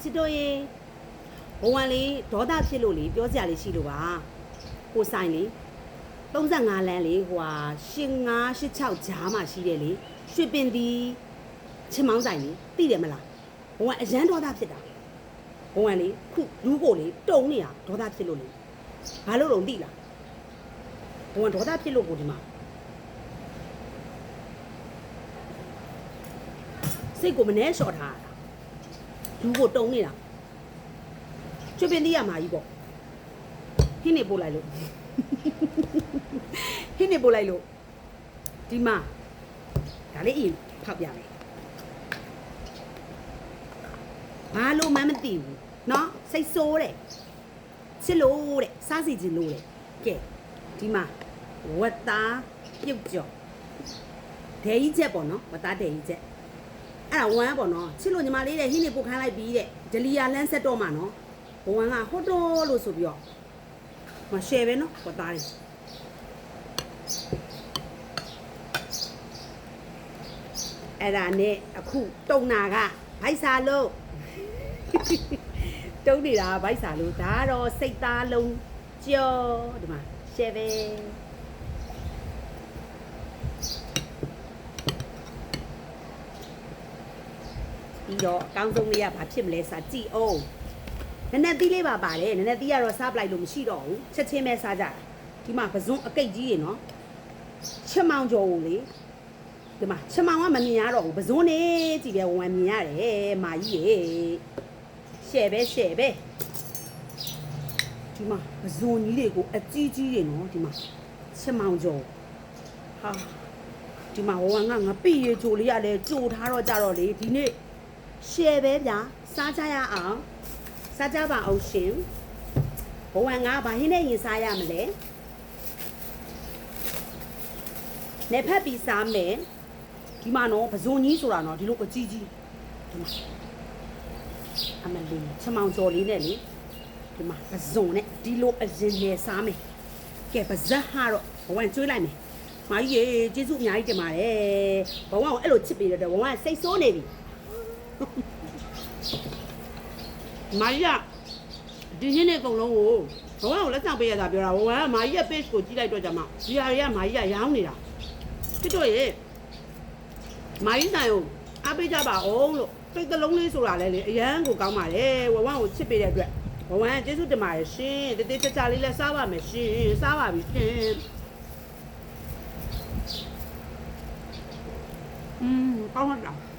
ချစ်တို့ရေဘဝလေးဒေါသဖြစ်လို့လေပြောစရာလေးရှိလို့ပါကိုဆိုင်လေ35လမ်းလေဟိုဟာ8586ဂျားမှရှိတယ်လေရွှေပင်ဒီချင်မောင်းဆိုင်လေသိတယ်မလားဘဝအရန်ဒေါသဖြစ်တာဘဝလေခုလူကိုလေတုံနေတာဒေါသဖြစ်လို့လေဘာလို့တော့သိလားဘဝဒေါသဖြစ်လို့ကိုဒီမှာစိတ်ကိုမနှဲလျှော့ထားတာလူကိုတုံနေတာချွေပင်သေးရမှာကြီးပေါ့ဟင်းနေပို့လိုက်လို့ဟင်းနေပို့လိုက်လို့ဒီမှာဒါလေးအရင်ဖောက်ပြမယ်ဘာလို့မှမသိဘူးเนาะစိတ်ဆိုးတယ်ချစ်လို့တဲ့စားစီခြင်းလို့တဲ့ကဲဒီမှာဝတ်သားပြုတ်ကြော်ဒဲကြီးချက်ပေါ့နော်ဝတ်သားဒဲကြီးချက်အဲ့ဒါဝမ်းပေါ့နော်ချစ်လို့ညီမလေးတဲ့ဟင်းနေပို့ခိုင်းလိုက်ပြီးတဲ့ဒလီယာလန်းဆက်တော့မှာနော်ဘဝကဟိုတော်လို့ဆိုပြီးတော့မရှယ်ပဲနော်ဝတ်သားလေးအဲ့ဒါနဲ့အခုတုံနာကဗိုက်စာလို့တုံးနေတာဗိုက်စာလို့ဒါတော့စိတ်သားလုံးကြောဒီမှာရှယ်ပဲပြီးတော့အကောင်းဆုံးလေးကဘာဖြစ်မလဲစာကြည့်အောင်နည်းနည်းသီးလေးပါပါတယ်နည်းနည်းသီးကတော့စားပလိုက်လို့မရှိတော့ဘူးချက်ချင်းပဲစားကြတာဒီမှာပဇွန်အကိတ်ကြီးရေနော်ချက်မောင်ကျော်ကိုလေဒီမှာချက်မောင်ကမမြင်ရတော့ဘူးပဇွန်နေကြည့်ပဲဝမ်းမြင်ရတယ်မာကြီးရေရှယ်ပဲဒီမှာပဇွန်ကြီးတွေကိုအကြီးကြီးတွေနော်ဒီမှာချက်မောင်ကျော်ဟာဒီမှာဝမ်းကငပိရေချိုလေးရတယ်ကြိုထားတော့ကြတော့လေဒီနေ့ရှယ်ပဲဗျာစားကြရအောင်စားကြပါအောင်ရှင်ဘဝငါဘာဟင်းနဲ့ရင်စားရမလဲနေဖက်ပြီးစားမယ်ဒီမှာနော်ပဇွန်ကြီးဆိုတာနော်ဒီလိုအကြီးကြီးဒီမှာအမလေးချမောင်ကျော်လေးနဲ့လေဒီမှာပဇွန်နဲ့ဒီလိုအရင်နဲ့စားမယ်ကဲပါဇက်ဟာတော့ဘဝကျွေးလိုက်မယ်မာကြီးရေကျေးဇူးအများကြီးတင်ပါတယ်ဘဝကအဲ့လိုချစ်ပေးတော့ဘဝကစိတ်ဆိုးနေပြီမာကြီးကဒီဟင်းတွေအကုန်လုံးကိုဘဝကိုလက်ဆောင်ပေးရတာပြောတာဘဝကမာကြီးရဲ့ page ကိုကြည့်လိုက်တော့ကြမှာဒီဟာတွေကမာကြီးကရောင်းနေတာဖြစ်တော့ရေမာကြီးဆိုင်ကိုအားပေးကြပါအောင်လို့စိတ်တလုံးလေးဆိုတာလည်းလေအရန်ကိုကောင်းပါတယ်ဘဝကိုချစ်ပေးတဲ့အတွက်ဘဝကကျေးဇူးတင်ပါတယ်ရှင်တေးတေးချာချာလေးလည်းစားပါမယ်ရှင်စားပါပြီရှင်ကောင်းတာ